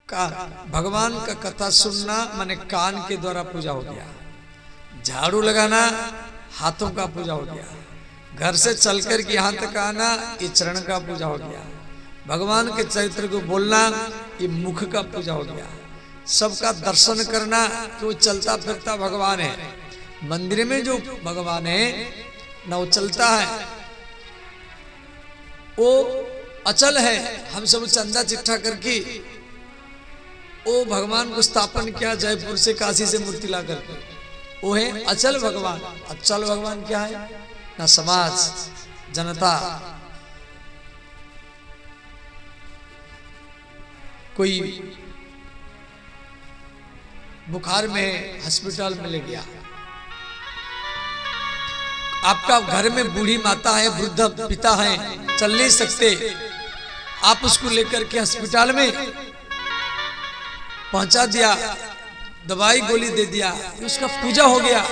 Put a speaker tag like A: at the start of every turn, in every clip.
A: भगवान का कथा सुनना माने कान के द्वारा पूजा हो गया, झाड़ू लगाना हाथों का पूजा हो गया, घर से चलकर के यहाँ तक आना ये चरण का पूजा हो गया, भगवान के चरित्र को बोलना ये मुख का पूजा हो गया, सबका दर्शन करना कि वो चलता फिरता भगवान है। मंदिर में जो भगवान है ना वो चलता है, वो अचल है। हम सब चंदा चिट्ठा करके वो भगवान को स्थापन किया जयपुर से काशी से मूर्ति ला करके, वो है अचल भगवान। अचल भगवान क्या है ना समाज जनता, कोई बुखार में हॉस्पिटल में ले गया, आपका घर में बूढ़ी माता है, वृद्ध पिता है, चल नहीं सकते, आप उसको लेकर के हॉस्पिटल में पहुंचा दिया, दवाई गोली दे दिया, उसका पूजा हो गया।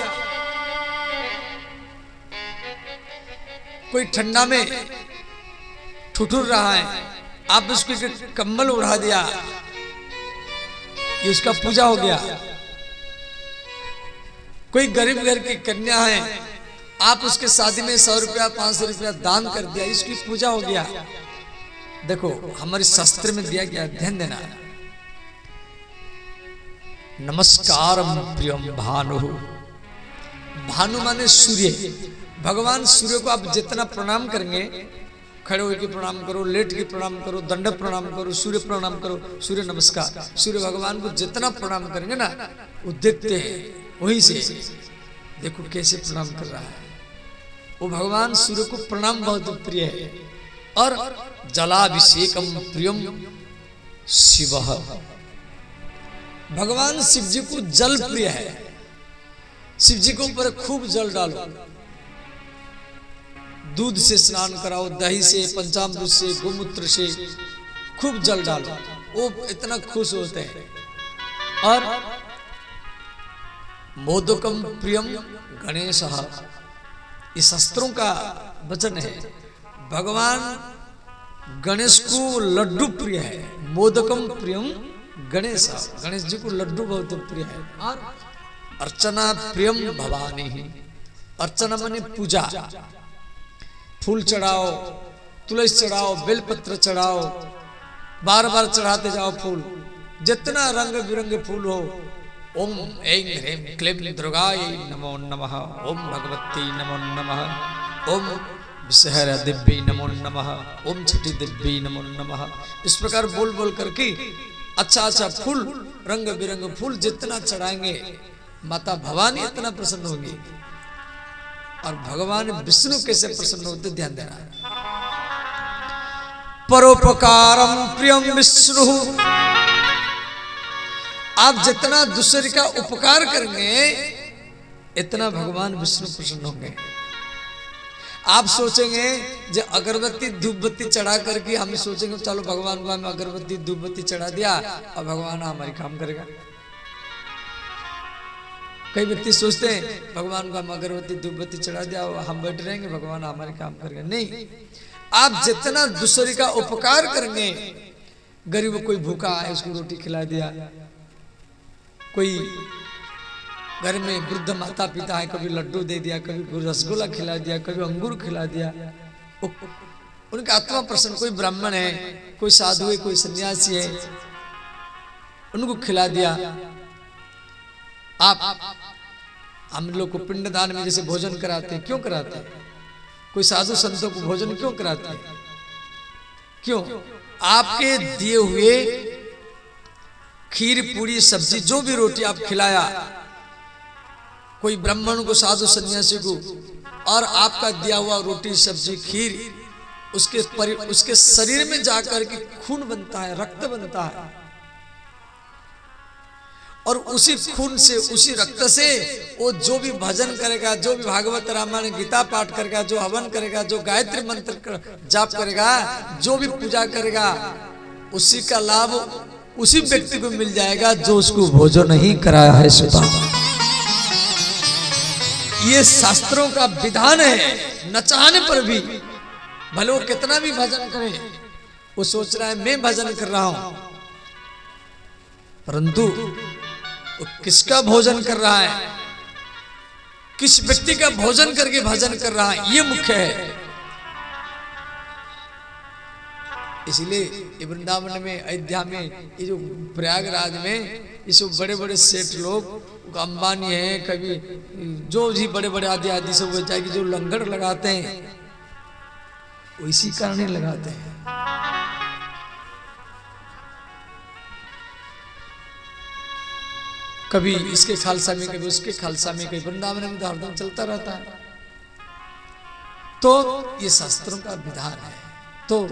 A: कोई ठंडा में ठुठुर रहा है, आप उसको कंबल उड़ा दिया, ये उसका पूजा हो गया। कोई गरीब घर की कन्या है, आप उसके शादी में 100 रुपया 500 रुपया दान कर दिया, इसकी पूजा हो गया। देखो हमारे शास्त्र में दिया गया, ध्यान देना। नमस्कारम प्रियम भानु, भानु माने सूर्य, भगवान सूर्य को आप जितना प्रणाम करेंगे, खड़े होकर प्रणाम करो, लेट के प्रणाम करो, दंड प्रणाम करो, सूर्य प्रणाम करो, सूर्य नमस्कार, सूर्य भगवान को जितना प्रणाम करेंगे ना वो देखते हैं, वहीं से देखो कैसे प्रणाम कर रहा है। वो भगवान सूर्य को प्रणाम बहुत प्रिय है। और जलाभिषेकम प्रियम शिव, भगवान शिव जी को जल प्रिय है। शिव जी के ऊपर खूब जल डालो, दूध से स्नान कराओ, दही से, पंचामृत से, गोमूत्र से खूब जल डालो, वो इतना खुश होते हैं। और मोदकम प्रियम गणेश, ये शास्त्रों का वचन है, भगवान गणेश को लड्डू प्रिय है। मोदकम प्रियम गणेश, गणेश जी को लड्डू बहुत प्रिय है। और अर्चना प्रियम भवानी, अर्चना माने पूजा, फूल चढ़ाओ, तुलसी चढ़ाओ, बेलपत्र चढ़ाओ, बार बार चढ़ाते जाओ फूल, जितना रंग बिरंगे फूल हो। ओम ऐं ह्रीं क्लीं दुर्गाय नमो नमः, ओम भगवती नमो नमः, ओम विषहरा दिव्यै नमो नमः, ओम छठी दिव्यै नमो नमः। इस प्रकार बोल बोल करके अच्छा अच्छा फूल, रंग बिरंगे फूल जितना चढ़ाएंगे माता भवानी इतना प्रसन्न होंगी। और भगवान विष्णु कैसे प्रसन्न होते ध्यान देना। परोपकारम प्रियम विष्णु, आप जितना दूसरे का उपकार करेंगे इतना भगवान विष्णु प्रसन्न होंगे। आप सोचेंगे जो अगरबत्ती धूप बत्ती चढ़ा करके हम सोचेंगे चलो भगवान को हम अगरबत्ती धूप बत्ती चढ़ा दिया और भगवान हमारी काम करेगा। कई व्यक्ति सोचते हैं भगवान को हम अगरबत्ती धूप बत्ती चढ़ा दिया हम बैठ रहेंगे भगवान हमारे काम करेंगे। नहीं, आप जितना दूसरे का उपकार करेंगे, गरीब कोई भूखा है उसको रोटी खिला दिया, कोई घर में वृद्ध माता पिता है कभी लड्डू दे दिया, कभी रसगुल्ला खिला दिया, कभी अंगूर खिला दिया, उनका आत्मा प्रसन्न। कोई ब्राह्मण है, कोई साधु है, कोई सन्यासी है, उनको खिला दिया। आप हम लोग को पिंडदान में जैसे भोजन कराते हैं, क्यों कराते हैं? कोई साधु संतों को भोजन क्यों कराते हैं? क्यों? आपके दिए हुए खीर पूरी सब्जी जो भी रोटी आप खिलाया कोई ब्राह्मण को, साधु सन्यासी को, और आपका दिया हुआ रोटी सब्जी खीर उसके शरीर में जाकर के खून बनता है, रक्त बनता है, और उसी खून से उसी रक्त से वो जो भी भजन करेगा, जो भी भागवत रामायण गीता पाठ करेगा, जो हवन करेगा, जो गायत्री मंत्र जाप करेगा, जो भी पूजा करेगा, उसी का लाभ उसी व्यक्ति को मिल जाएगा जो उसको भोजन नहीं कराया है। सुधा, ये शास्त्रों का विधान है। न चाहने पर भी भले वो कितना भी भजन करे, वो सोच रहा है मैं भजन कर रहा हूं, परंतु वो किसका भोजन कर रहा है, किस व्यक्ति का भोजन करके भजन कर रहा है, ये मुख्य है। इसलिए ये वृंदावन में, अयोध्या में, ये जो प्रयागराज में ये सब बड़े बड़े सेठ लोग, अंबानी है, कभी जो भी बड़े बड़े आदि आदि सब जाएगी, जो लंगर लगाते हैं वो इसी कारण ही लगाते हैं। कभी इसके खालसा में, कभी उसके खालसा में, कभी वृंदावन में तो हरदम चलता रहता है। तो ये शास्त्रों का विधान है। तो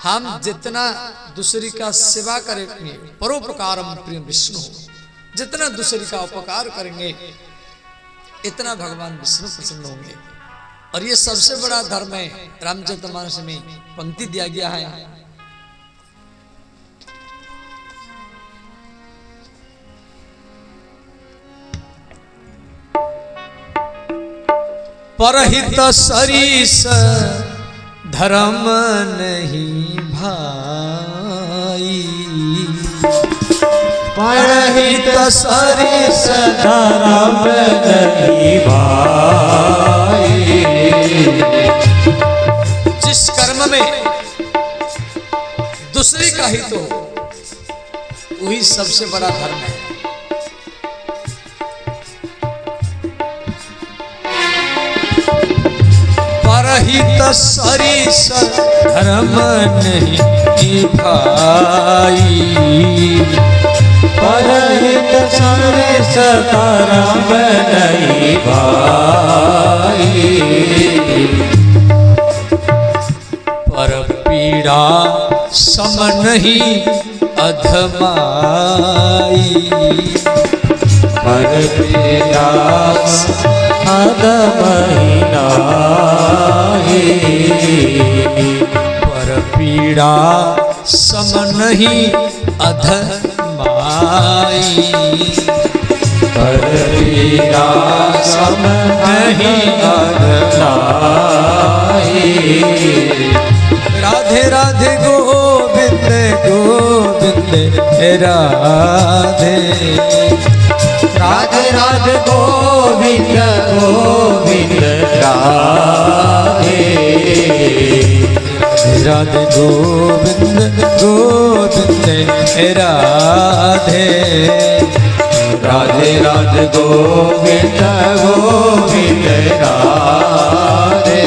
A: हम जितना दूसरी का सेवा करेंगे, परोपकारम प्रिय विष्णु, जितना दूसरी का उपकार करेंगे इतना भगवान विष्णु प्रसन्न होंगे। और ये सबसे बड़ा धर्म है। रामचरितमानस में पंक्ति दिया गया है, परहित सरिस धर्म नहीं भाई,
B: परहित सरिस धर्म नहीं भाई।
A: जिस कर्म में दूसरे का हित हो वही सबसे बड़ा धर्म है। परहित सरिस धर्म नहीं भाई,
B: परहित सरिस धर्म नहीं भाई।
A: पर पीड़ा सम नहीं अधमाई,
B: पर पीड़ा अधमहिनाई।
A: पर पीड़ा सम नहीं अधमाई,
B: पर पीड़ा सम नहीं अधमाई।
A: राधे राधे गोविंद गोविंद राधे,
B: राधे राधे गोविंद गोविंद राधे।
A: राधे गोविंद गोविंद राधे,
B: राधे राधे गोविंद गोविंद राधे।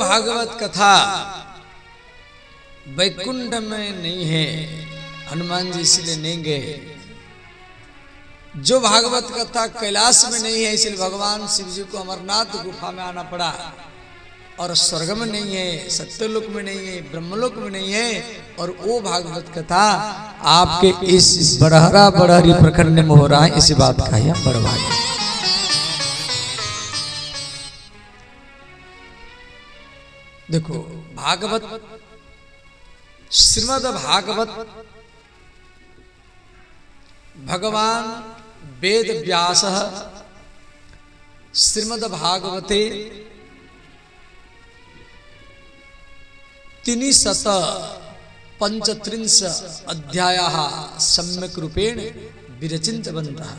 A: भागवत कथा वैकुंठ में नहीं है, हनुमान जी इसलिए नहीं गए। जो भागवत कथा कैलाश में नहीं है, इसलिए भगवान शिव जी को अमरनाथ गुफा में आना पड़ा। और स्वर्ग में नहीं है, सत्यलोक में नहीं है, ब्रह्मलोक में नहीं है। और वो भागवत कथा आपके इस बड़हरा बड़हरी प्रखंड में हो रहा है, इसी बात का यह बड़ भाग्य। देखो भागवत, श्रीमद् भागवत भगवान वेद व्यास श्रीमद् भागवते 335 अध्यायाः सम्यक् रूपेण विरचितवन्तः।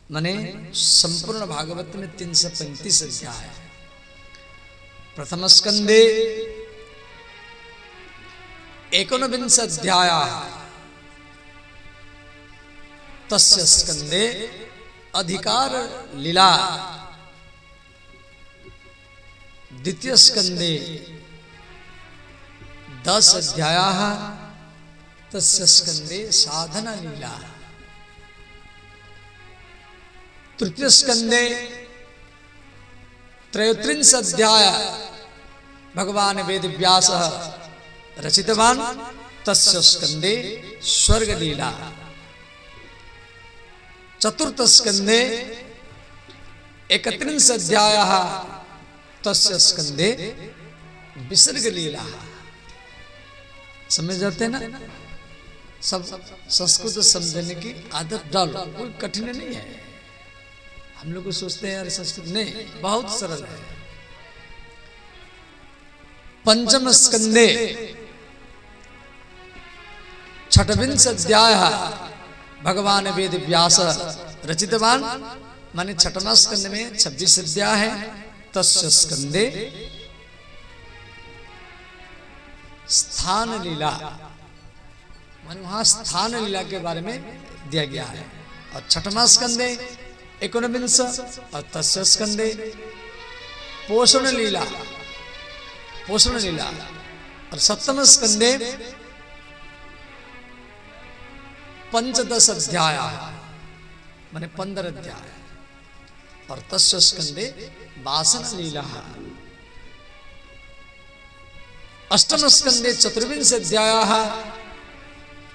A: माने संपूर्ण भागवत में 335 अध्याय। प्रथम स्कंदे एकोनविंशाध्यायः तस्य स्कंदे अधिकार लीला द्वितीय स्कंदे 10 अध्यायाः तस्य स्कंदे साधना लीला तृतीय स्कंदे 33 अध्याय भगवान वेद व्यास रचितवान् तस्य स्कंदे स्वर्ग लीला चतुर्थ स्कंदे 31 अध्यायः तस्य स्कंदे विसर्ग लीला। समझ जाते हैं ना? सब संस्कृत समझने की आदत डालो, कोई कठिन नहीं है। हम लोग सोचते हैं यार संस्कृत नहीं, बहुत सरल है। पंचम स्कंदे 26 अध्याय भगवान वेद व्यास रचितवान् माने 6वां स्कंद में 26 अध्याय है तस्य स्कंदे स्थान लीला माने वहां स्थान लीला के बारे में दिया गया है। और 6वां स्कंदे 19 और तस्य स्कंदे पोषण लीला और 7वें स्कंदे 15 अध्याय माने 15 अध्याय और तस्य स्कंदे वासना लीला। 8वें स्कंदे 24 अध्याय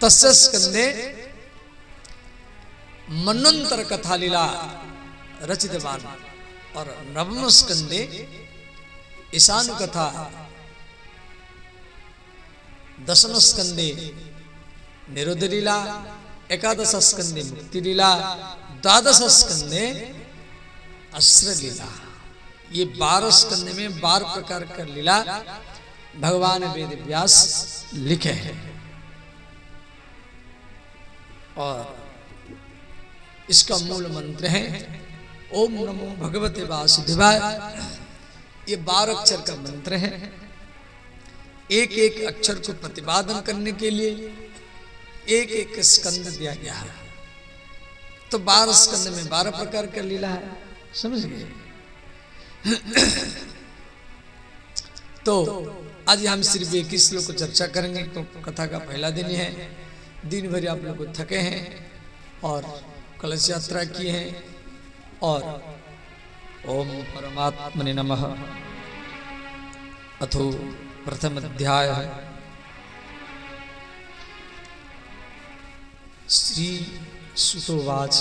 A: तस्य स्कंदे मनवंतर कथा लीला रचितवान् और 9वें स्कंदे ईशान कथा। 10वें स्कंदे निरुद्ध लीला। 11 स्कंदे मुक्ति लीला। 12 स्कंदे अस्त्र लीला। ये 12 स्कंद में 12 प्रकार का लीला भगवान वेद व्यास लिखे हैं। और इसका मूल मंत्र है ओम नमो भगवते वासुदेवाय। ये 12 अक्षर का मंत्र है। एक एक अक्षर को प्रतिपादन करने के लिए एक एक स्कंद दिया गया है। तो 12 स्कंद में 12 प्रकार का लीला है। समझ गए? तो आज हम सिर्फ एक ही श्लोक को चर्चा करेंगे। तो कथा का पहला दिन है। दिन भर आप लोग थके हैं और कलश यात्रा किए हैं। और ओम परमात्मने नमः अथो प्रथम अध्याय श्री सुतोवाच।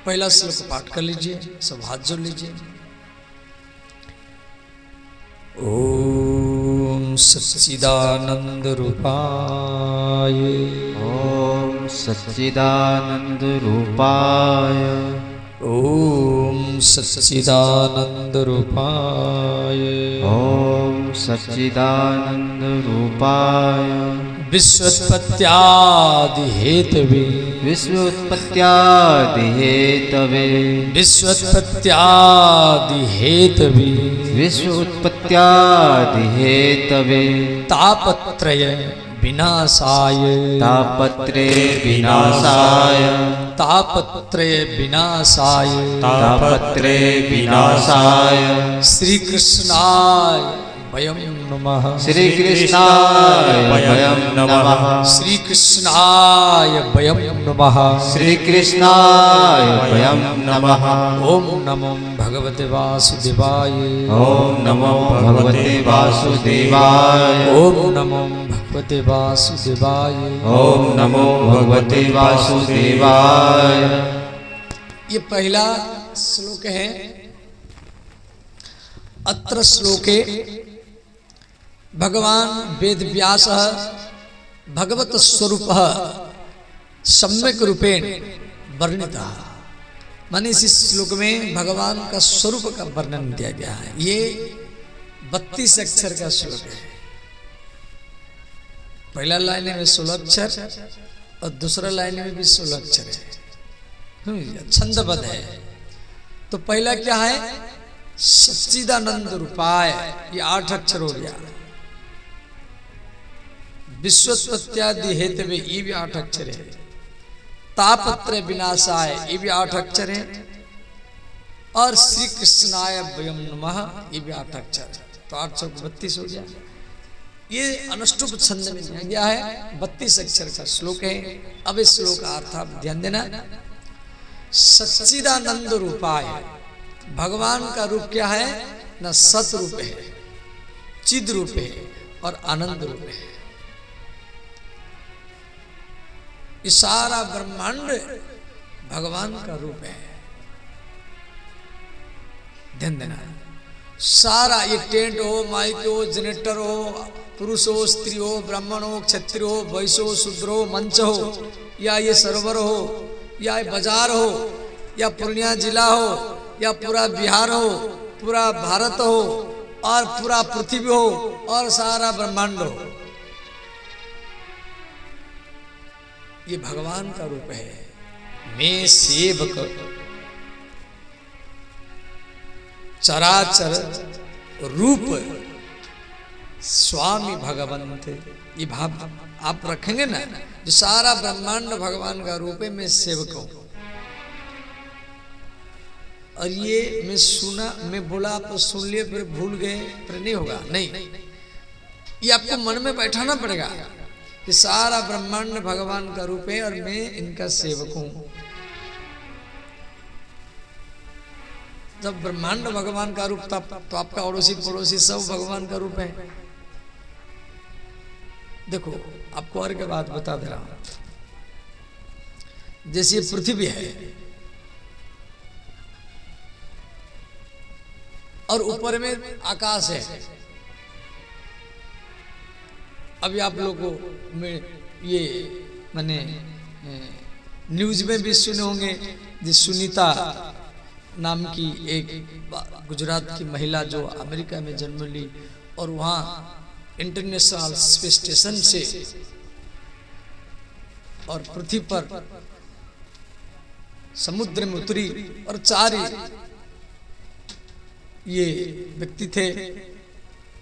A: पहला श्लोक पाठ कर लीजिए, सब हाथ जोड़ लीजिए। ओम सच्चिदानंद रूपाय
B: ओम सच्चिदानंद रूपाय
A: ओम सच्चिदानंद रूपाय
B: ओम सच्चिदानंद रूपाय
A: विश्वोत्पत्त्यादि हेतवे
B: विश्वोत्पत्त्यादि हेतवे
A: विश्वोत्पत्त्यादि हेतवे
B: विश्वोत्पत्त्यादि हेतवे
A: तापत्रय विनाशाय
B: तापत्रय विनाशाय
A: तापत्रय विनाशाय
B: तापत्रय विनाशाय
A: श्री कृष्णाय वयं नमः
B: श्री कृष्णाय वयं नमः
A: श्री कृष्णाय वयं नमः
B: श्री कृष्णाय वयं नमः
A: ओम नमो भगवते वासुदेवाय
B: ओम नमो भगवते वासुदेवाय
A: ओम नमो भगवते वासुदेवाय
B: ओम नमो भगवते वासुदेवाय।
A: ये पहला श्लोक है। अत्र श्लोके भगवान वेद व्यास भगवत स्वरूप सम्यक रूपेण वर्णिता। माने इस श्लोक में भगवान का स्वरूप का वर्णन दिया गया है। ये 32 अक्षर का श्लोक है। पहला लाइन में 16 अक्षर और दूसरा लाइन में भी 16 अक्षर है। छंदबद्ध है। तो पहला क्या है? सच्चिदानंद रूपाय। ये 8 अक्षर हो गया। विश्वोत्पत्त्यादि हेतवे ये भी 8 अक्षर है। तापत्र विनाशाय ये भी 8 अक्षर है। और श्री कृष्णाय वयम नमः ये भी 8 अक्षर है। तो 8 चौक 32 हो गया। ये अनुष्टुप छंद में दिया गया है, 32 अक्षर का श्लोक है। अब इस श्लोक का अर्थ आप ध्यान देना। सच्चिदानंद रूपाय, भगवान का रूप क्या है ना, सत रूप है, चिद रूप है और आनंद रूप है। ये सारा ब्रह्मांड भगवान का रूप है, ध्यान देना। सारा ये टेंट हो, माइक हो, जनरेटर हो, पुरुष हो, स्त्री हो, ब्राह्मण हो, क्षत्रिय हो, वैश्य हो, शूद्र हो, मंच हो, या ये सरोवर हो, या ये बाजार हो, या पूर्णिया जिला हो, या पूरा बिहार हो, पूरा भारत हो, और पूरा पृथ्वी हो, और सारा ब्रह्मांड हो, ये भगवान का रूप है। मैं सेवक चराचर रूप स्वामी भगवंत, ये भाव आप रखेंगे ना, जो सारा ब्रह्मांड भगवान का रूप है, मैं सेवक हूं। और ये मैं सुना, मैं बोला, आप सुन लिए फिर भूल गए, फिर नहीं होगा, नहीं, ये आपको मन में बैठाना पड़ेगा कि सारा ब्रह्मांड भगवान का रूप है और मैं इनका सेवक हूं। जब ब्रह्मांड भगवान का रूप था तो आपका अड़ोसी पड़ोसी सब भगवान का रूप है। देखो आपको और के बात बता दे रहा हूं, जैसे ये पृथ्वी है और ऊपर में आकाश है। अभी आप लोगों में ये माने न्यूज में भी सुने होंगे, जिस सुनीता नाम की एक गुजरात की महिला जो अमेरिका में जन्म ली और वहाँ इंटरनेशनल स्पेस स्टेशन से और पृथ्वी पर समुद्र में उतरी और 4 ये व्यक्ति थे।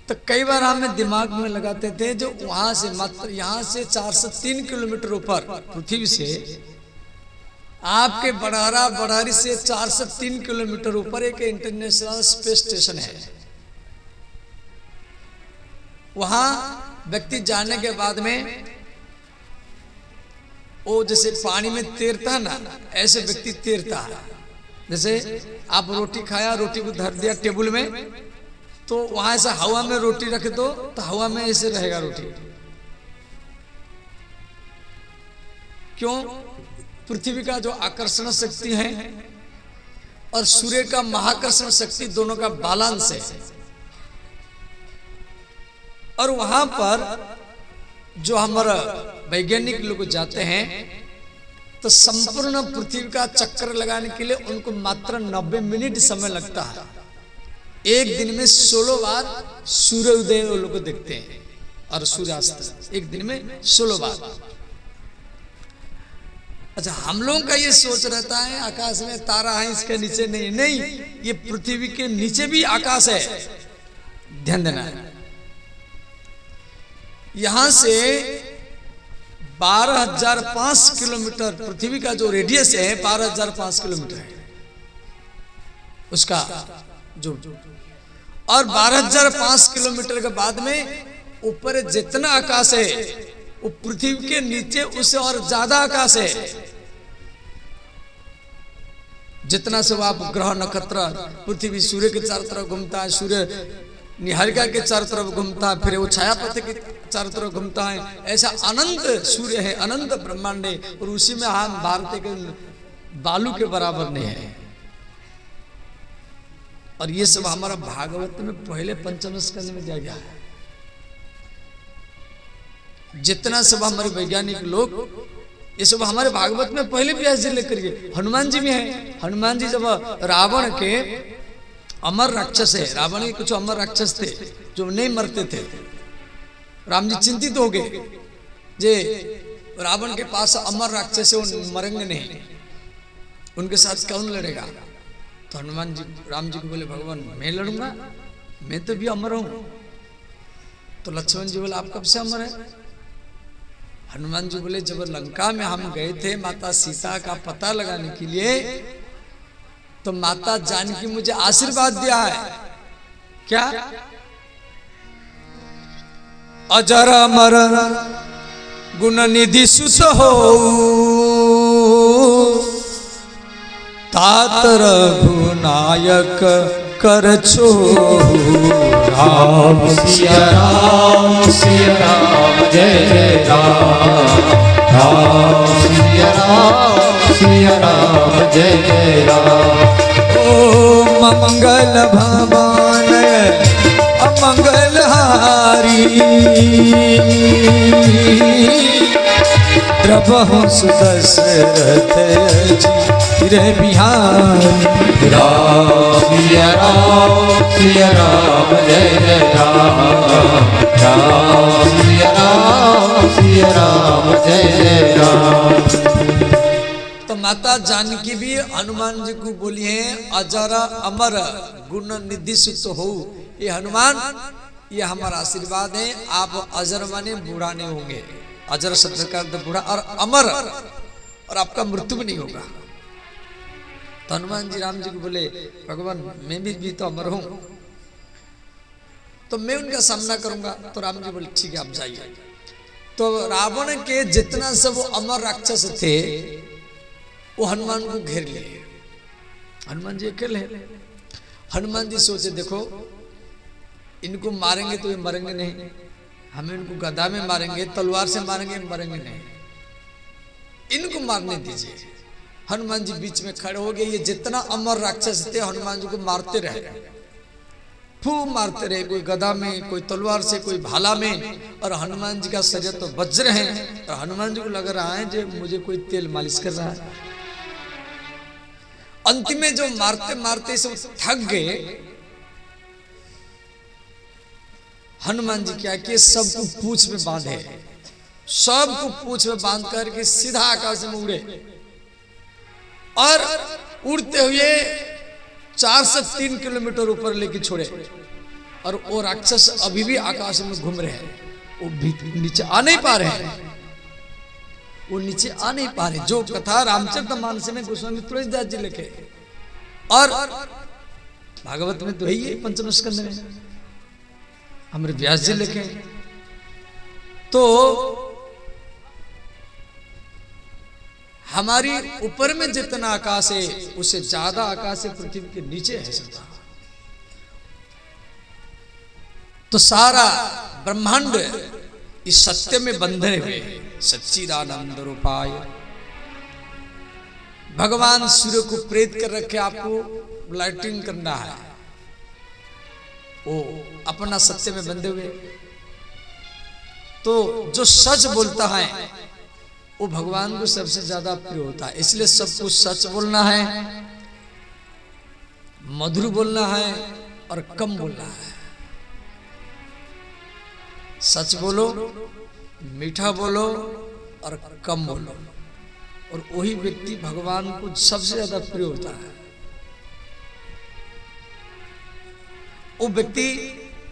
A: तो कई बार हमें दिमाग में लगाते थे जो वहां से मात्र यहाँ से 403 किलोमीटर ऊपर पृथ्वी से आपके बड़ारी से 403 किलोमीटर ऊपर एक इंटरनेशनल स्पेस स्टेशन है। वहां व्यक्ति जाने के बाद में वो जैसे पानी में तैरता है ना, ऐसे व्यक्ति तैरता है। जैसे आप रोटी खाया, रोटी को धर दिया टेबल में, तो वहां ऐसा हवा में रोटी रख दो तो हवा में ऐसे रहेगा रोटी। क्यों? पृथ्वी का जो आकर्षण शक्ति है और सूर्य का महाकर्षण शक्ति दोनों का बैलेंस है। और वहां पर जो हमारा वैज्ञानिक लोग जाते हैं तो संपूर्ण पृथ्वी का चक्कर लगाने के लिए उनको मात्र 90 मिनट समय लगता है। एक दिन में 16 बार सूर्योदय वो लोग देखते हैं और सूर्यास्त एक दिन में 16 बार। अच्छा, हम लोगों का ये सोच रहता है आकाश में तारा है, इसके नीचे नहीं, ये पृथ्वी के नीचे भी आकाश है, ध्यान देना। यहां से 12,005 किलोमीटर पृथ्वी का जो रेडियस है 12,005 किलोमीटर है उसका जो और 12,005 किलोमीटर के बाद में ऊपर जितना आकाश है वो पृथ्वी के नीचे उससे और ज्यादा आकाश है। जितना सब आप ग्रह नक्षत्र, पृथ्वी सूर्य के चारों तरफ घूमता है, सूर्य निहारिका के चारों तरफ घूमता है, फिर वो छायापथ के चारों तरफ घूमता है। ऐसा अनंत सूर्य है, अनंत ब्रह्मांड है, और उसी में हम भारत के बालू के बराबर नहीं है। और ये सब हमारा भागवत में पहले पंचम स्कंद में दिया गया है। जितना सब हमारे वैज्ञानिक लोग, ये सब हमारे भागवत में पहले व्यास जी लेकर गए। हनुमान जी भी हैं। हनुमान जी जब रावण के अमर राक्षस है, रावण के कुछ अमर राक्षस थे जो नहीं मरते थे। राम जी चिंतित हो गए, जे रावण के पास अमर राक्षस है, वो मरेंगे नहीं, उनके साथ कौन लड़ेगा? तो हनुमान जी राम जी को बोले, भगवान मैं लड़ूंगा, मैं तो भी अमर हूं। तो लक्ष्मण जी बोले, आप कब से अमर है? हनुमान जी बोले जब लंका में हम गए थे माता सीता का पता लगाने के लिए, तो माता जानकी मुझे आशीर्वाद दिया है। क्या? अजर अमर गुण निधि सुत हो, तात रघुनायक कर छो।
B: राम सिया राम जय जय राम। राम सिया राम जय जय राम।
A: ओ मंगल भवन अमंगल हारी, द्रवहु सुदशरथ जी रे बिहारी।
B: राम सिया राम जय जय राम। राम सिया राम जय जय राम।
A: तो माता जानकी भी हनुमान जी को बोली है अजर अमर गुण निधि सुत हो। ये हनुमान, ये हमारा आशीर्वाद है, आप अजर माने बूढ़ा नहीं होंगे। अजर शब्द का अर्थ बूढ़ा, और अमर, और आपका मृत्यु भी नहीं होगा। तो हनुमान जी राम जी को बोले भगवान मैं भी तो अमर हूं, तो मैं उनका सामना करूंगा। तो राम जी बोले ठीक है आप जाइए। तो रावण के जितना सब अमर राक्षस थे वो हनुमान को घेर लिए। हनुमान जी अकेले। हनुमान जी सोचे देखो इनको मारेंगे तो ये मरेंगे नहीं, हमें इनको गदा में मारेंगे, तलवार से मारेंगे, मरेंगे नहीं, इनको मारने दीजिए। हनुमान जी बीच में खड़े हो गए। ये जितना अमर राक्षस थे हनुमान जी को मारते रहे, खूब मारते रहे, कोई गदा में, कोई तलवार से, कोई भाला में, और हनुमान जी का शरीर तो वज्र है। और हनुमान जी को लग रहा है जो मुझे कोई तेल मालिश कर रहा है। अंतिम में जो मारते मारते सब थक गए, हनुमान जी क्या किए, सबको पूंछ में बांधे, सबको पूंछ में बांध करके सीधा आकाश में उड़े, और उड़ते हुए 4 से 3 किलोमीटर ऊपर लेके छोड़े। और वो राक्षस अभी भी आकाश में घूम रहे हैं, वो भी नीचे आ नहीं पा रहे हैं, वो नीचे आ नहीं पा रहे। जो कथा रामचरितमानस में गोस्वामी तुलसीदास जी लिखे, और भागवत में तो है ही पंचम स्कंद में हमारे व्यास जी लिखे। तो हमारी ऊपर में जितना आकाश है उससे ज्यादा आकाश है पृथ्वी के नीचे है सदा। तो सारा ब्रह्मांड इस सत्य में बंधे हुए, सच्चिदानंद रूपाय। भगवान सूर्य को प्रेत कर रखे, आपको लाइटिंग करना है, वो अपना सत्य में बंधे हुए। तो जो सच बोलता है वो भगवान को सबसे ज्यादा प्रिय होता है, इसलिए सब कुछ सच बोलना है, मधुर बोलना है और कम बोलना है। सच बोलो, मीठा बोलो और कम बोलो, और वही व्यक्ति भगवान को सबसे ज्यादा प्रिय होता है। वो व्यक्ति,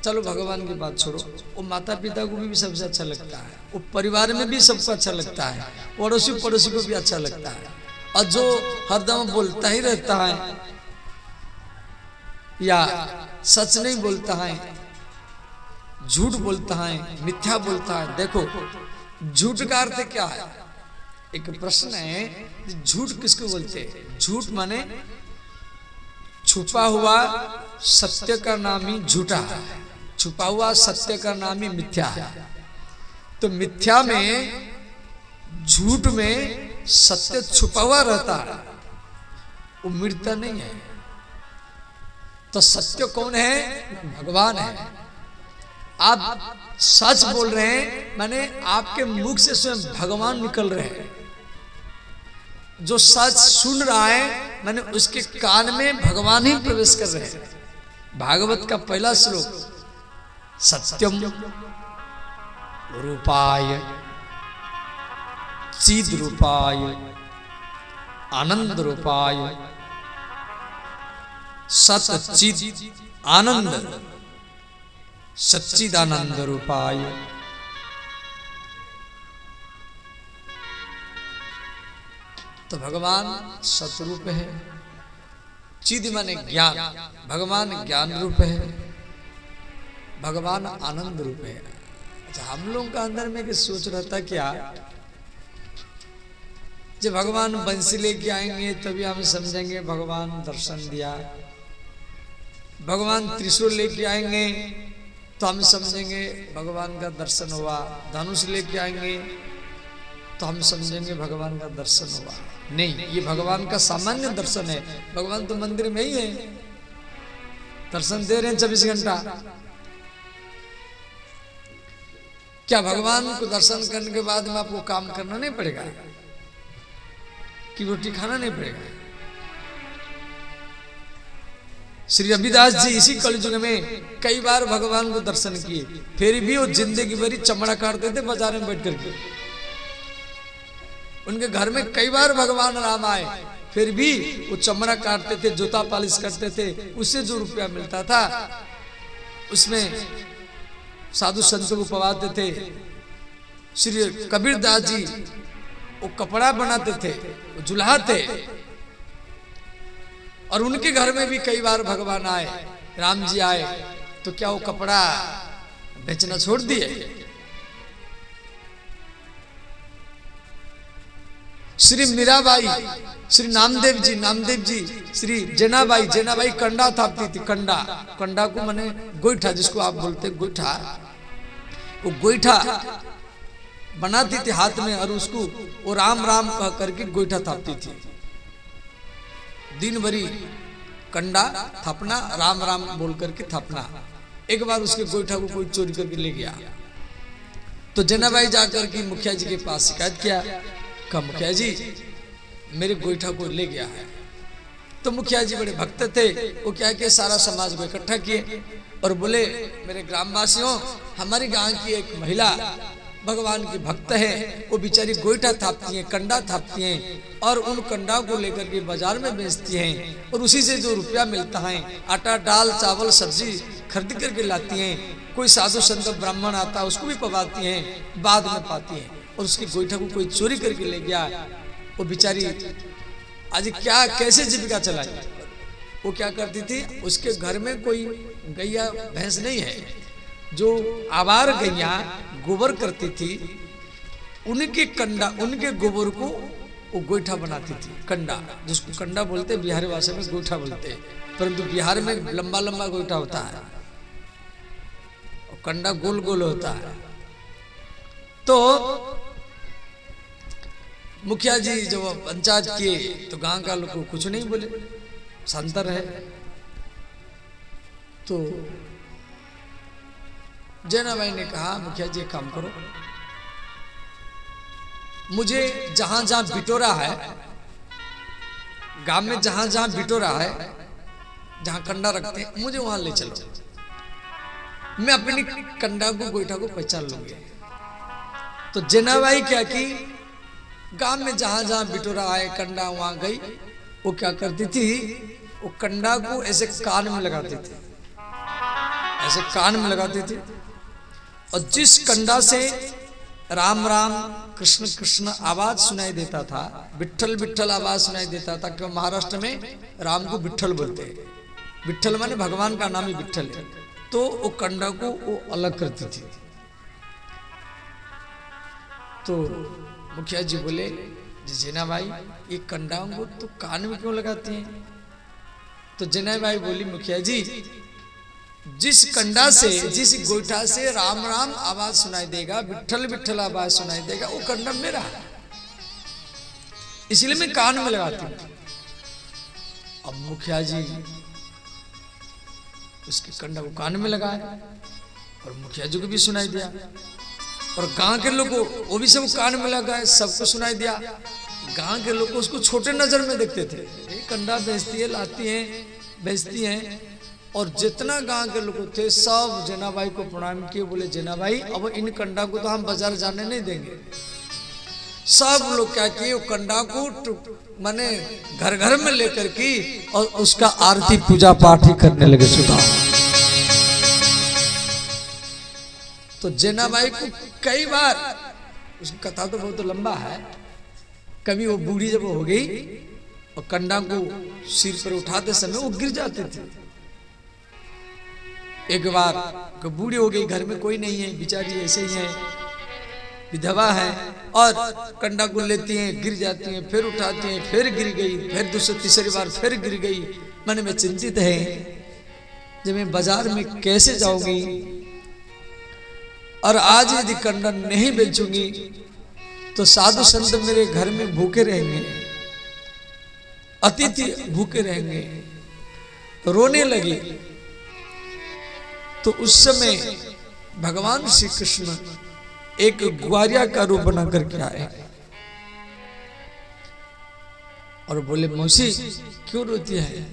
A: चलो भगवान की बात छोड़ो, वो माता पिता को भी सबसे अच्छा लगता है, वो परिवार में भी सबको अच्छा लगता है, पड़ोसी पड़ोसी को भी अच्छा लगता है। और जो हरदम बोलता ही रहता है या सच नहीं बोलता है, झूठ बोलता है, मिथ्या बोलता है। देखो झूठ का अर्थ क्या है? एक प्रश्न है, झूठ किसको बोलते हैं? झूठ माने छुपा हुआ सत्य का नाम ही झूठा है, छुपा हुआ सत्य का नाम ही मिथ्या है। तो मिथ्या में, झूठ में सत्य छुपा हुआ रहता है, वो मिटता नहीं है। तो सत्य कौन है? भगवान है। आप सच बोल रहे हैं माने आपके मुख से स्वयं भगवान निकल रहे हैं। जो सच सुन रहा है माने उसके कान में भगवान ही प्रवेश कर रहे हैं। भागवत का पहला श्लोक, सत्यम रूपाय चिद रूपाय आनंद रूपाय सत चिद आनंद सच्चिदानंद रूपाय तो भगवान सतरूप है, चिद माने ज्ञान, भगवान ज्ञान रूप है, भगवान आनंद रूप है। अच्छा, हम लोगों का अंदर में सोच रहता क्या, जब भगवान बंसी लेके आएंगे तभी हम समझेंगे भगवान दर्शन दिया, भगवान त्रिशूल लेके आएंगे तो हम समझेंगे भगवान का दर्शन हुआ, धनुष लेके आएंगे तो हम समझेंगे भगवान का दर्शन हुआ। नहीं, ये भगवान का सामान्य दर्शन है। भगवान तो मंदिर में ही है, दर्शन दे रहे हैं 24 घंटा। क्या भगवान को दर्शन करने के बाद में आपको काम करना नहीं पड़ेगा कि रोटी खाना नहीं पड़ेगा? श्री रविदास जी इसी कलयुग में कई बार भगवान को दर्शन किए, फिर भी वो जिंदगी भरी चमड़ा काटते थे बाजार में बैठ करके। उनके घर में कई बार भगवान राम आए, फिर भी वो चमड़ा काटते थे, जूता पालिश करते थे। उससे जो रुपया मिलता था उसमें साधु संतों को पवाते थे। श्री कबीरदास जी वो कपड़ा बनाते थे, वो जुल्हा थे, और उनके घर में भी कई बार भगवान आए, राम जी आए, तो क्या वो कपड़ा बेचना छोड़ दिए? श्री मीराबाई, श्री नामदेव जी, श्री जेनाबाई कंडा थापती थी। कंडा को माने गोईठा, जिसको आप बोलते गोईठा, वो गोईठा बनाती थी हाथ में, और उसको वो राम राम कह करके गोईठा थापती थी। दिन भरी कंडा थापना, राम राम बोल करके थापना। एक बार उसके गोईठा को कोई चोरी करके ले गया, तो जनाबाई जाकर के मुखिया जी के पास शिकायत किया, कहा मुखिया जी मेरे गोईठा को ले गया है। तो मुखिया जी बड़े भक्त थे, वो क्या कि सारा समाज को इकट्ठा किए और बोले मेरे ग्रामवासियों, हमारे गांव की एक महिला भगवान की भक्त है, वो बेचारी गोईठा थापती हैं, कंडा थापती हैं, और उन कंडा को लेकर के बाजार में बेचती हैं, और उसी से जो रुपया मिलता है आटा दाल चावल सब्जी खरीद करके लाती हैं। कोई साधु संत ब्राह्मण आता है उसको भी पवाती हैं, बाद में पाती हैं, और उसकी गोईठा को कोई चोरी करके ले गया। वो बेचारी आज क्या कैसे जीविका चलाई? वो क्या करती थी, उसके घर में कोई गैया भैंस नहीं है, जो आवार गैया गोबर करती थी, उनके कंडा, उनके गोबर को वो गोईठा बनाती थी। कंडा, जिसको कंडा बोलते, बिहारी भाषा में गोईठा बोलते, परंतु बिहार में लंबा लंबा गोईठा होता है और कंडा गोल गोल होता है। तो मुखिया जी जब पंचायत किए तो गांव का लोग कुछ नहीं बोले, शांत रहे। तो जैनाबाई ने कहा मुखिया जी एक काम करो, मुझे जहां जहां बिटोरा है, गांव में जहां जहां बिटोरा है, जहां कंडा रखते हैं, मुझे वहां ले चलो, मैं अपनी कंडा को गोईठा को पहचान लूंगी। तो जैनाबाई क्या की, गांव में जहां जहां बिटोरा है कंडा, वहां गई। वो क्या करती थी, वो कंडा को ऐसे कान में लगाती थी, ऐसे कान में लगाती थी, और जिस कंडा से राम राम कृष्ण कृष्ण आवाज सुनाई देता था, विठ्ठल विठ्ठल आवाज सुनाई देता था, क्यों महाराष्ट्र में राम को विठ्ठल बोलते हैं, विठ्ठल माने भगवान का नाम ही विठ्ठल है। तो वो कंडा को वो अलग करती थी। तो मुखिया जी बोले जैनाबाई ये कंडाओं को तो कान में क्यों लगाती हैं? तो जैनाबाई बोली मुखिया जी, जिस कंडा से, जिस गोईठा से राम राम आवाज सुनाई देगा, विठ्ठल विठ्ठल आवाज सुनाई देगा, वो कंडा मेरा है, इसलिए मैं कान में लगाती हूं। अब मुखिया जी उसके कंडा को कान में लगाया और मुखिया जी को भी सुनाई दिया, और गांव के लोग को वो भी सब कान में लगाए, सबको सुनाई दिया। गांव के लोग उसको छोटे नजर में देखते थे, ये कंडा बेचती है, लाती है, बेचती हैं। और जितना गांव के लोग थे सब जैनाबाई को प्रणाम किए, बोले जैनाबाई अब इन कंडा को तो हम बाजार जाने नहीं देंगे। सब लोग क्या किए, वो कंडा को माने घर घर में लेकर की और उसका आरती पूजा पाठ ही करने लगे सुधा। तो जैनाबाई को कई बार, उसकी कथा तो बहुत लंबा है, कभी वो बूढ़ी जब हो गई और कंडा को सिर पर उठाते समय वो गिर जाते थे। एक बार बूढ़ी हो गई, घर में कोई नहीं है, बेचारी ऐसे ही है, विधवा है, और कंडा को लेती हैं, गिर जाती हैं, फिर उठाती हैं, फिर गिर गई, फिर दूसरी तीसरी बार फिर गिर गई। मन में चिंतित है, जब मैं बाजार में कैसे जाऊंगी, और आज यदि कंडा नहीं बेचूंगी तो साधु संत मेरे घर में भूखे रहेंगे, अतिथि भूखे रहेंगे। रोने लगी। तो उस समय भगवान श्री कृष्ण एक ग्वारिया का रूप बना करके आए और बोले, मौसी क्यों रोती है?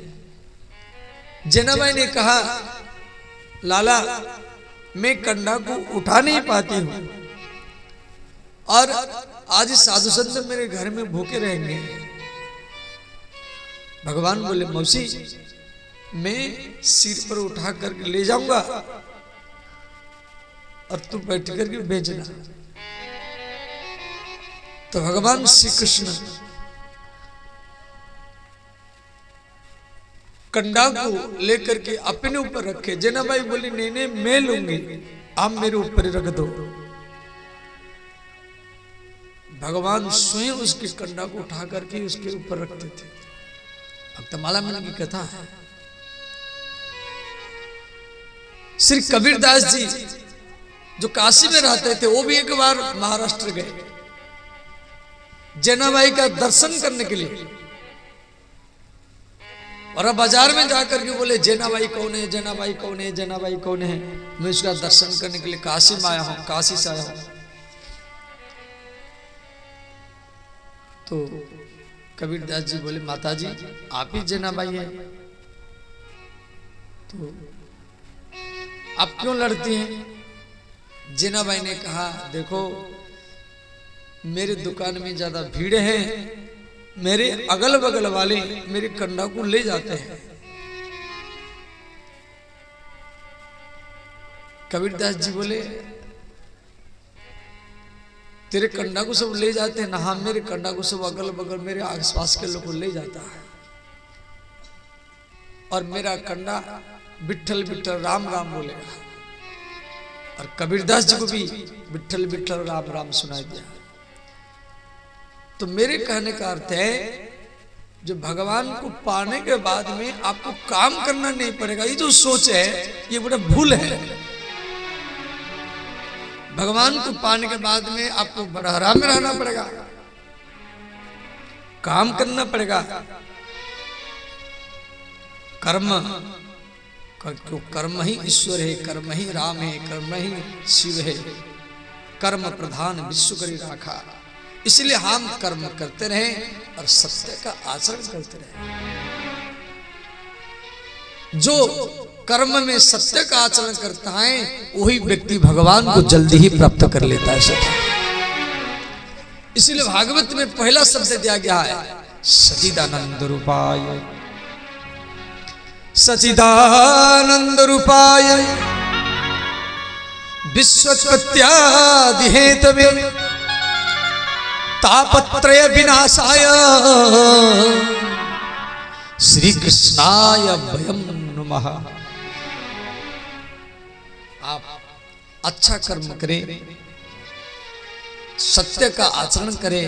A: जनाबाई ने कहा, लाला मैं कंडा को उठा नहीं पाती हूं और आज साधु संत मेरे घर में भूखे रहेंगे। भगवान बोले, मौसी मैं सिर पर उठा करके ले जाऊंगा और तू बैठ करके भेजना। तो भगवान श्री कृष्ण कंडा को लेकर के अपने ऊपर रखे। जनाबाई बोली, नहीं नहीं मैं लूंगी, आप मेरे ऊपर रख दो। भगवान स्वयं उसके कंडा को उठा करके उसके ऊपर रखते थे। भक्तमाला में की कथा है। श्री कबीरदास जी जो काशी में रहते थे, वो भी एक बार महाराष्ट्र गए जनाबाई का दर्शन करने के लिए, और अब बाजार में जाकर के बोले, जनाबाई कौन है, जनाबाई कौन है, जनाबाई कौन है? मैं उसका दर्शन करने के लिए काशी में आया हूं, काशी से आया हूं। तो कबीरदास जी बोले, माता जी आप ही जनाबाई है, तो आप क्यों लड़ती हैं? जनाबाई ने कहा, देखो मेरे दुकान में ज्यादा भीड़ है, मेरे अगल बगल वाले मेरे कंडा को ले जाते हैं। कबीरदास जी बोले, तेरे कंडा को सब ले जाते हैं ना? हाँ, मेरे कंडा को सब अगल बगल मेरे आसपास के लोग को ले जाता है, और मेरा कंडा विठल विठल राम राम बोलेगा। और कबीरदास जी को भी विठल विठल राम राम सुनाई दिया। तो मेरे कहने का अर्थ है, जो भगवान को पाने के बाद में आपको काम करना नहीं पड़ेगा, ये जो सोच है ये बड़ा भूल है। भगवान को पाने के बाद में आपको बड़ा आराम में रहना पड़ेगा, काम करना पड़ेगा। कर्म, क्यों कर्म ही ईश्वर है, कर्म ही राम है, कर्म ही शिव है, कर्म प्रधान विश्व करी राखा। इसलिए हम कर्म करते रहें और सत्य का आचरण करते रहें। जो कर्म में सत्य का आचरण करता है वही व्यक्ति भगवान को जल्दी ही प्राप्त कर लेता है सदा। इसलिए भागवत में पहला शब्द दिया गया है, सच्चिदानंद रूपाय, सच्चिदानंद रूपाय विश्वोत्पत्त्यादि हेतवे तापत्रय विनाशाय श्री कृष्णाय वयं नमः। आप अच्छा कर्म करें, सत्य का आचरण करें।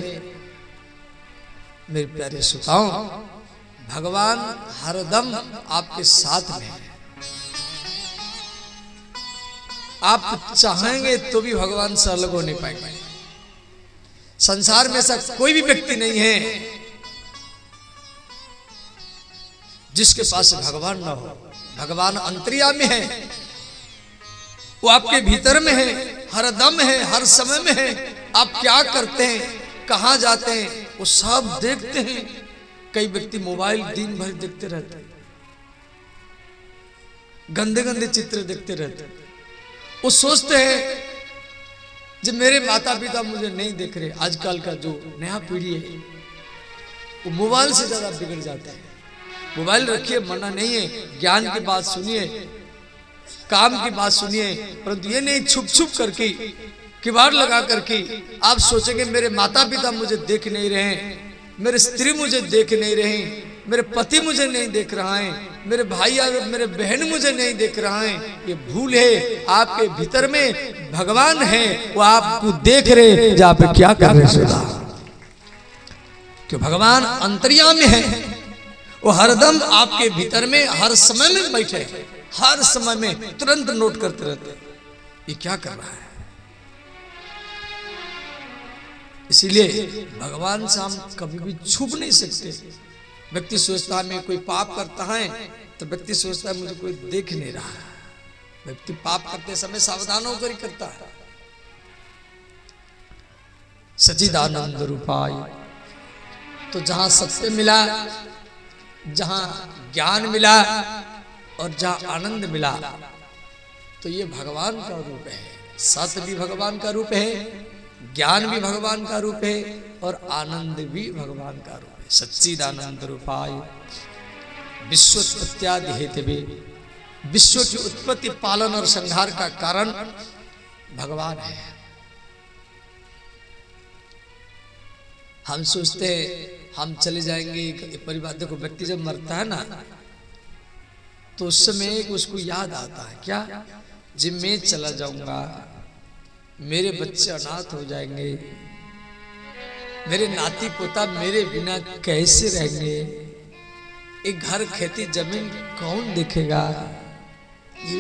A: मेरे प्यारे श्रोताओं, भगवान हरदम आपके साथ में है। आप चाहेंगे तो भी भगवान से अलग हो नहीं पाएंगे। संसार में ऐसा कोई भी व्यक्ति नहीं है जिसके पास भगवान ना हो। भगवान अंतर्यामी है, वो आपके भीतर में है, हर दम है, हर समय में है। आप क्या करते हैं, कहां जाते हैं, वो सब देखते हैं। कई व्यक्ति मोबाइल दिन भर देखते रहते हैं, गंदे गंदे चित्र देखते रहते हैं। वो सोचते हैं जब मेरे माता पिता मुझे नहीं देख रहे। आजकल का जो नया पीढ़ी है वो मोबाइल से ज्यादा बिगड़ जाते हैं। मोबाइल रखिए, मना नहीं है, ज्ञान की बात सुनिए, काम की बात सुनिए, परंतु ये नहीं छुप छुप करके किवाड़ लगा करके आप सोचेंगे मेरे माता पिता मुझे देख नहीं रहे, मेरे स्त्री मुझे देख नहीं रहे, मेरे पति मुझे नहीं देख रहा है, मेरे भाई और मेरे बहन मुझे नहीं देख रहा है। ये भूल है, आपके भीतर में भगवान है, वो आपको देख रहे जो आप क्या कर रहे सुधा। क्यों भगवान अंतर्यामी है, वो हरदम आपके भीतर में हर समय में बैठे, हर समय में तुरंत नोट करते रहते ये क्या कर रहा है। इसीलिए भगवान से हम कभी भी छुप नहीं सकते। व्यक्ति सोचता है मैं कोई पाप करता है तो व्यक्ति सोचता है मुझे कोई देख नहीं रहा है। व्यक्ति पाप करते समय सावधान होकर ही करता है। सच्चिदानंद रूपाय, तो जहां सत्य मिला, जहां ज्ञान मिला और जहां आनंद मिला, तो ये भगवान का रूप है। सत्य भी भगवान का रूप है, ज्ञान भी भगवान का रूप है और आनंद भी भगवान का रूप है। सच्चिदानंद रूपाय विश्वोत्पत्त्यादि हेतवे, विश्व की उत्पत्ति पालन और संहार का कारण भगवान है। हम सोचते हम चले जाएंगे परिवार, देखो व्यक्ति जब मरता है ना तो उस समय उसको याद आता है क्या, जब मैं चला जाऊंगा मेरे बच्चे अनाथ हो जाएंगे, मेरे नाती पोता मेरे बिना कैसे रहेंगे, एक घर खेती जमीन कौन देखेगा। ये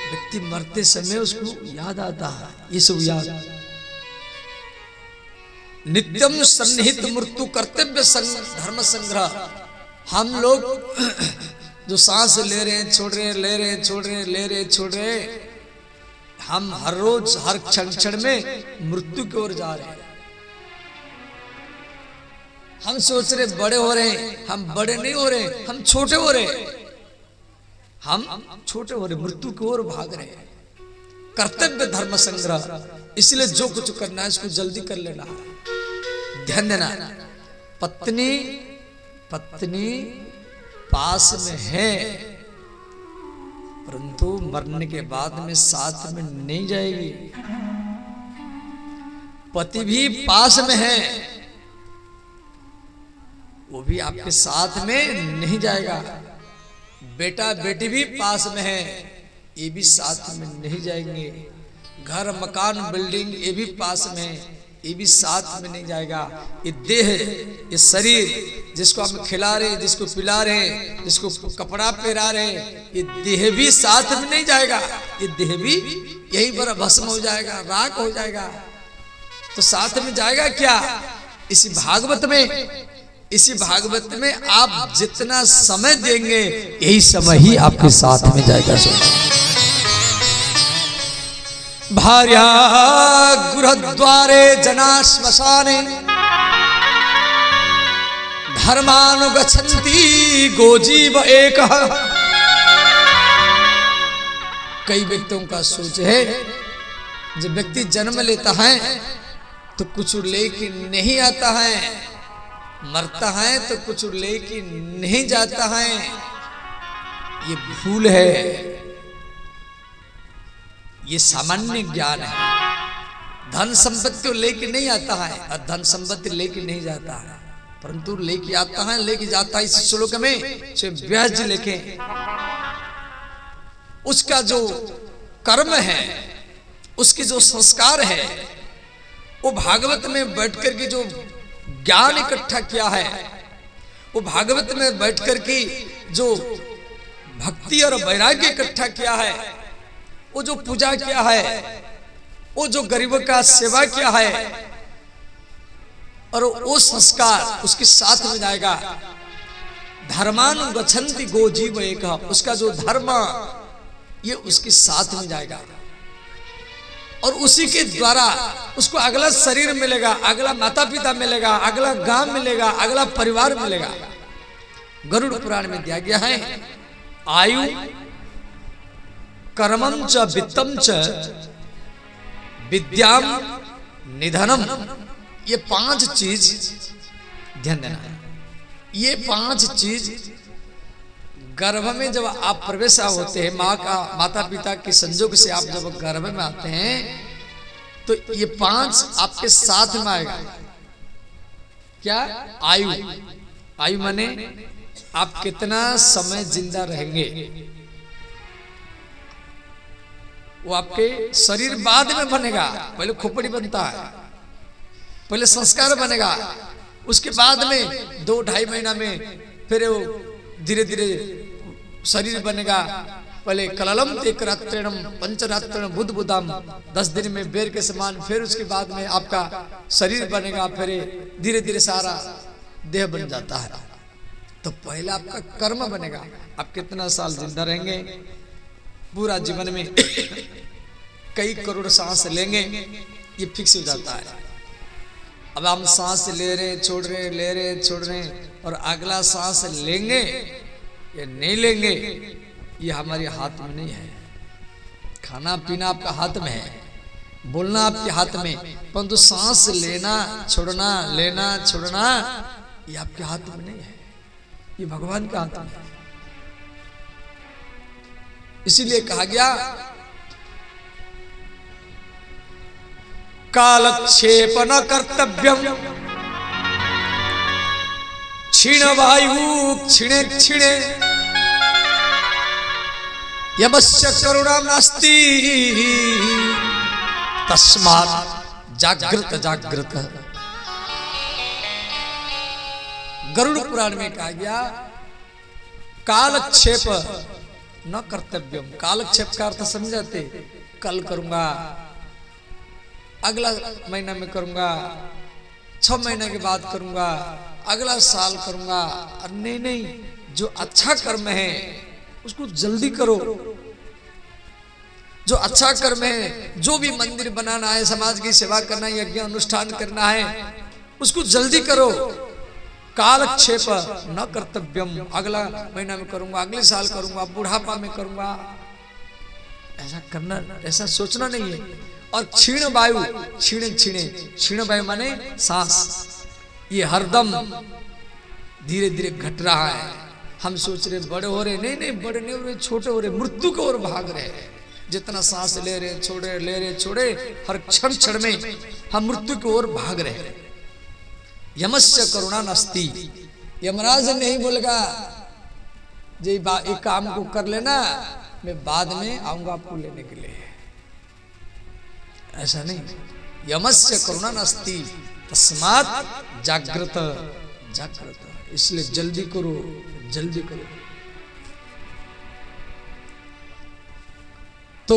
A: व्यक्ति मरते समय उसको याद आता है, ये सब याद। नित्यम सन्निहित मृत्यु कर्तव्य धर्म संग्रह। हम लोग जो सांस ले रहे हैं छोड़ रहे हैं, ले रहे हैं छोड़ रहे हैं, ले रहे हैं छोड़ रहे हैं, हम हर रोज हर क्षण क्षण में मृत्यु की ओर जा रहे हैं। हम सोच रहे बड़े हो रहे हैं, हम बड़े नहीं हो रहे, हम छोटे हो रहे हैं, हम छोटे हो रहे, मृत्यु की ओर भाग रहे हैं। कर्तव्य धर्म संग्रह, इसलिए जो कुछ करना है इसको जल्दी कर लेना है। ध्यान देना, पत्नी पास में है परंतु मरने के बाद में साथ में नहीं जाएगी। पति भी पास में है, वो भी आपके साथ में नहीं जाएगा। बेटा बेटी भी पास में है, ये भी साथ में नहीं जाएंगे। घर मकान बिल्डिंग ये भी पास में है, ये भी साथ में नहीं जाएगा। ये देह, ये शरीर जिसको हम खिला रहे, जिसको पिला रहे, जिसको कपड़ा पहना रहे, ये देह भी साथ में नहीं जाएगा। ये देह भी यहीं पर भस्म हो जाएगा, राख हो जाएगा। तो साथ में जाएगा क्या? इसी भागवत में आप जितना समय देंगे यही समय ही आपके साथ में जाएगा। भार्या गृहद्वारे जना श्मशाने धर्मानुगच्छन्ति गोजीव एक। कई व्यक्तियों का सोच है जब व्यक्ति जन्म लेता है तो कुछ लेके नहीं आता है, मरता है तो कुछ लेके नहीं जाता है। ये भूल है, ये सामान्य ज्ञान है। धन संपत्ति को लेके नहीं आता है और धन संपत्ति लेके नहीं जाता है, परंतु लेके आता है, लेके जाता है। इस श्लोक में व्यास जी लिखे, उसका जो कर्म है, उसके जो संस्कार है, वो भागवत में बैठकर के जो ज्ञान इकट्ठा किया है, वो भागवत में बैठकर के जो भक्ति और वैराग्य इकट्ठा किया है, वो जो पूजा किया है, वो जो गरीबों का सेवा किया है, और वो संस्कार उसके साथ में जाएगा। धर्मानुगच्छन्ति गो जीव एक, उसका जो धर्म ये उसके साथ में जाएगा और उसी के द्वारा उसको अगला शरीर मिलेगा, अगला माता पिता मिलेगा, अगला गांव मिलेगा, अगला परिवार मिलेगा। गरुड़ पुराण में दिया गया है, आयु कर्मं च वित्तं च विद्याम निधनम। ये 5 चीज ध्यान देना है। ये 5 चीज गर्भ में जब आप प्रवेश होते हैं, माता पिता के संजोग से आप जब गर्भ में आते हैं तो ये 5 आपके साथ में आएगा। क्या? आयु। आयु माने आप कितना समय जिंदा रहेंगे, वो आपके शरीर बाद में बनेगा। पहले खोपड़ी बनता है, पहले संस्कार बनेगा, उसके बाद में 2-2.5 महीना में फिर वो धीरे धीरे शरीर बनेगा। पहले कललम ते करात्रेणम पंचरात्रेण बुध बुदाम, 10 दिन में बेर के समान, फिर उसके बाद में आपका शरीर बनेगा, फिर धीरे धीरे सारा देह बन जाता है। तो पहला आपका कर्म बनेगा, आप कितना साल जिंदा रहेंगे। पूरा जीवन में कई करोड़ सांस लेंगे, ये फिक्स हो जाता है। अब हम सांस ले रहे छोड़ रहे, ले रहे छोड़ रहे, और अगला सांस लेंगे या नहीं लेंगे ये हमारे हाथ में नहीं है। खाना पीना आपका हाथ में है, बोलना आपके हाथ में, परंतु सांस लेना छोड़ना, लेना छोड़ना ये आपके हाथ में नहीं है, ये भगवान के हाथ में है। इसीलिए कहा गया कालक्षेप न कर्तव्यम क्षीण वायु क्षिणे क्षिणे यमस्य करुणा नास्ति तस्मात् जागृत जागृत। गरुड़ पुराण में कहा गया कालक्षेप न कर्तव्यम। कालक्षेप का अर्थ समझाते, कल करूंगा, अगला महीना में करूंगा, 6 महीने के बाद करूंगा, अगला साल करूंगा। नहीं नहीं, जो अच्छा कर्म है उसको जल्दी करो। जो अच्छा कर्म है, जो भी मंदिर बनाना है, समाज की सेवा करना है, यज्ञ अनुष्ठान करना है, उसको जल्दी करो। कालक्षेप न कर्तव्यम, अगला महीना में करूंगा, अगले साल करूंगा, बुढ़ापा में करूंगा, ऐसा करना, ऐसा सोचना नहीं है। और क्षीण वायु क्षीणे क्षीणे, क्षीण वायु माने सांस, ये हरदम धीरे धीरे घट रहा है। हम सोच रहे बड़े हो रहे, नहीं नहीं बड़े नहीं हो रहे, छोटे हो रहे, मृत्यु की ओर भाग रहे हैं। जितना सांस ले रहे छोड़े, ले रहे छोड़े, हर क्षण क्षण में हम मृत्यु की ओर भाग रहे हैं। यमस्य करुणा नास्ति, यमराज नहीं बोलेगा जे एक काम को कर लेना, मैं बाद में आऊंगा आपको लेने के लिए, ऐसा नहीं। यमस्य करुणा नास्ति तस्मात् जागृत जागृत। इसलिए जल्दी करो, जल्दी करो। तो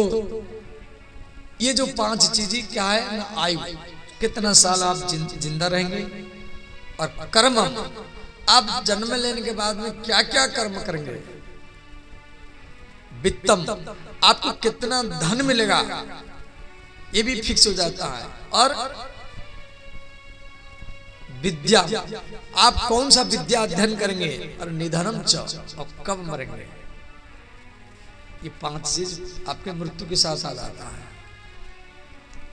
A: ये जो 5 चीजें क्या है ना, आयु कितना साल आप जिंदा रहेंगे, और कर्म आप जन्म लेने के बाद में क्या क्या कर्म करेंगे, वित्तम आपको कितना धन मिलेगा ये भी फिक्स हो जाता है। और विद्या आप कौन सा विद्या अध्ययन करेंगे, और निधनम च, और कब मरेंगे। ये 5 चीज आपके मृत्यु के साथ आ जाता है,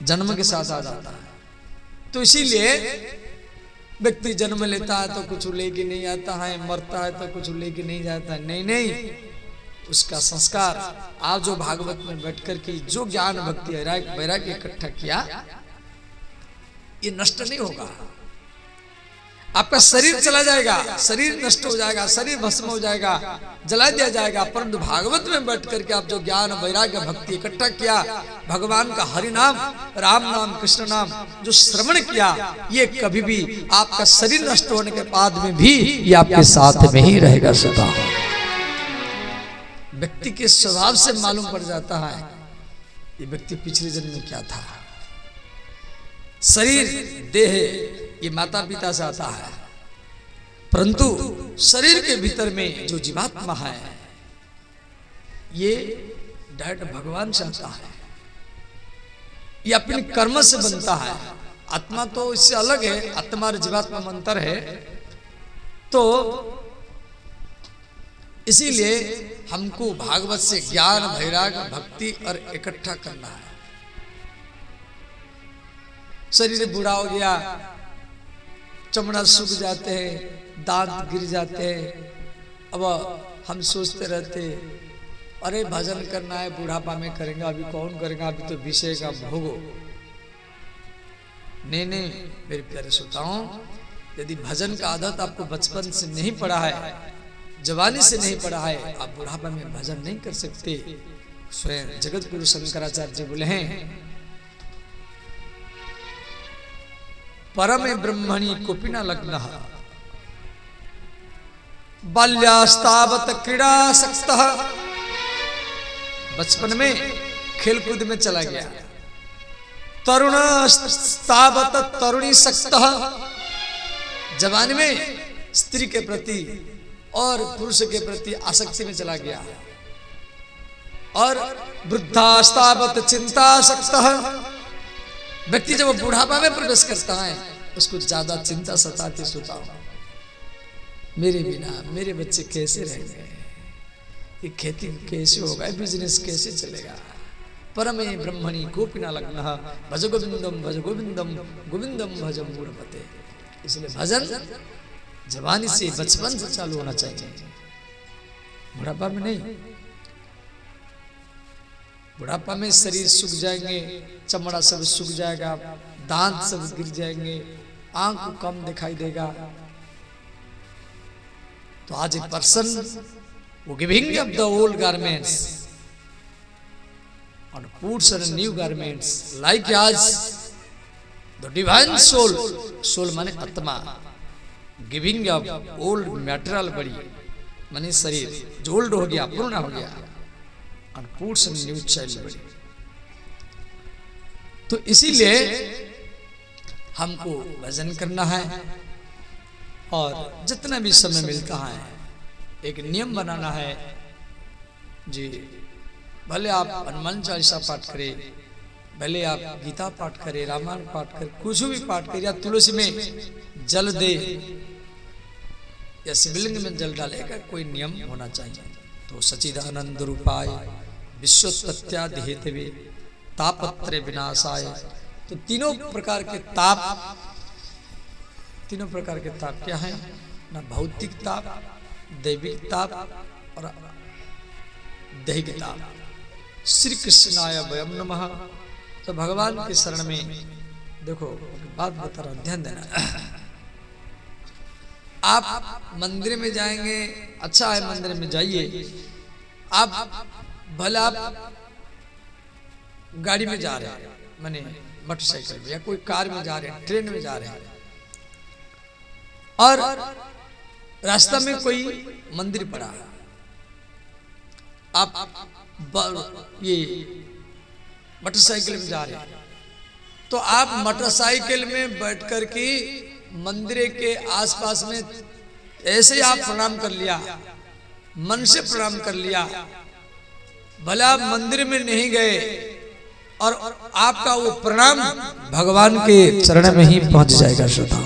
A: जन्म के साथ आ जाता है। तो इसीलिए व्यक्ति जन्म लेता है तो कुछ लेके नहीं आता है, मरता है तो कुछ लेके नहीं जाता है। नहीं नहीं, उसका संस्कार आप जो भागवत में बैठकर के जो ज्ञान भक्ति वैराग्य इकट्ठा किया, ये नष्ट नहीं होगा। आपका शरीर चला जाएगा, शरीर नष्ट हो जाएगा, शरीर भस्म हो जाएगा, जला दिया जाएगा, परंतु भागवत में बैठ करके आप जो ज्ञान वैराग्य भक्ति इकट्ठा किया, भगवान का हरि नाम, राम नाम, कृष्ण नाम जो श्रवण किया, ये कभी भी आपका शरीर नष्ट होने के बाद में भी ये आपके साथ में ही रहेगा सदा। व्यक्ति के स्वभाव से मालूम पड़ जाता है ये व्यक्ति पिछले जन्म में क्या था। शरीर देह ये माता पिता से आता है, परंतु शरीर के भीतर में जो जीवात्मा है ये डायरेक्ट भगवान से आता है, ये अपने कर्म से बनता है। आत्मा तो इससे अलग है, आत्मा और जीवात्मा में अंतर है। तो इसीलिए हमको भागवत से ज्ञान वैराग्य भक्ति और इकट्ठा करना है। शरीर बूढ़ा हो गया, चमड़ा सूख जाते हैं, दांत गिर जाते हैं, अब हम सोचते रहते अरे भजन करना है बुढ़ापा में करेंगे, अभी कौन करेगा, अभी तो विषय का भोग नहीं नहीं मेरे प्यारे श्रोताओं, यदि भजन का आदत आपको बचपन से नहीं पड़ा है, जवानी से नहीं पड़ा है, आप बुढ़ापा में भजन नहीं कर सकते। स्वयं जगत गुरु शंकराचार्य जी बोले हैं, परमे ब्रह्मणि कुपिना लग्नः बाल्यास्तावत क्रीडासक्तः। बचपन में खेलकूद में चला गया। तरुणास्तावत तरुणीसक्तः, जवानी में स्त्री के प्रति और पुरुष के प्रति आसक्ति में चला गया। और वृद्धास्तावत चिंतासक्तः, व्यक्ति जब बुढ़ापा में प्रवेश करता है उसको ज्यादा चिंता सताती सुताओ, मेरे बिना मेरे बच्चे कैसे रहेंगे, ये खेती कैसे होगा, बिजनेस कैसे चलेगा। परमे ब्रह्मणि कोपिना लग्नः भज गोविंदम भज गोविंदम गोविंदम भज मूढ़पते। इसलिए भजन जवानी से, बचपन से चालू होना चाहिए, बुढ़ापा में नहीं। बुढ़ापा में शरीर सूख जाएंगे, चमड़ा सब सूख जाएगा, दांत सब गिर जाएंगे, आंख को कम दिखाई देगा। तो आज a person who giving up the old garments and puts on new garments, like as the divine soul, soul माने आत्मा, giving up old material body माने शरीर जो ओल्ड हो गया, पुराना हो गया, and puts on new child body। तो इसीलिए हमको भजन करना है और जितना भी समय मिलता है एक नियम बनाना है जी। भले आप हनुमान चालीसा पाठ करें, भले आप गीता पाठ करें, रामायण पाठ करें, कुछ भी पाठ करें, या तुलसी में जल दे या शिवलिंग में जल डालेगा, कोई नियम होना चाहिए। तो सच्चिदानंद रूपाय विश्वोत्पत्त्यादि हेतवे तापत्रय विनाशाय। तो तीनों प्रकार के ताप, तीनों प्रकार के ताप क्या है ना, भौतिक ताप, दैविक ताप और दैहिक ताप। श्री कृष्णाय वयम नमः। तो भगवान के शरण में देखो बात बता रहा हूं, ध्यान देना। आप मंदिर में जाएंगे, अच्छा है मंदिर में जाइए। आप भले आप गाड़ी में जा रहे हैं, माने मोटरसाइकिल में, या कोई कार में जा रहे हैं, ट्रेन में जा रहे हैं, और रास्ता में कोई मंदिर पड़ा है, आप ये मोटरसाइकिल में जा रहे हैं, तो आप मोटरसाइकिल में बैठ कर के मंदिर के आसपास में ऐसे ही आप प्रणाम कर लिया, मन से प्रणाम कर लिया। भले आप मंदिर में नहीं गए और आपका वो प्रणाम भगवान के चरण में ही पहुंच जाएगा। श्रोता,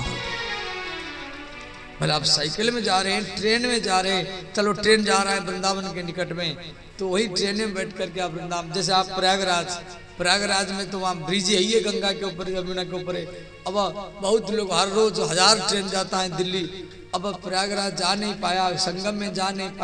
A: भले आप साइकिल में जा रहे हैं, ट्रेन में जा रहे हैं, चलो ट्रेन जा रहा है वृंदावन के निकट में, तो वही ट्रेन में बैठ करके आप वृंदावन, जैसे आप प्रयागराज में तो वहाँ ब्रिज यही है, गंगा के ऊपर, यमुना के ऊपर है। अब बहुत लोग हर रोज 1000 ट्रेन जाता है दिल्ली, अब प्रयागराज जा नहीं पाया, संगम में जा नहीं पाया,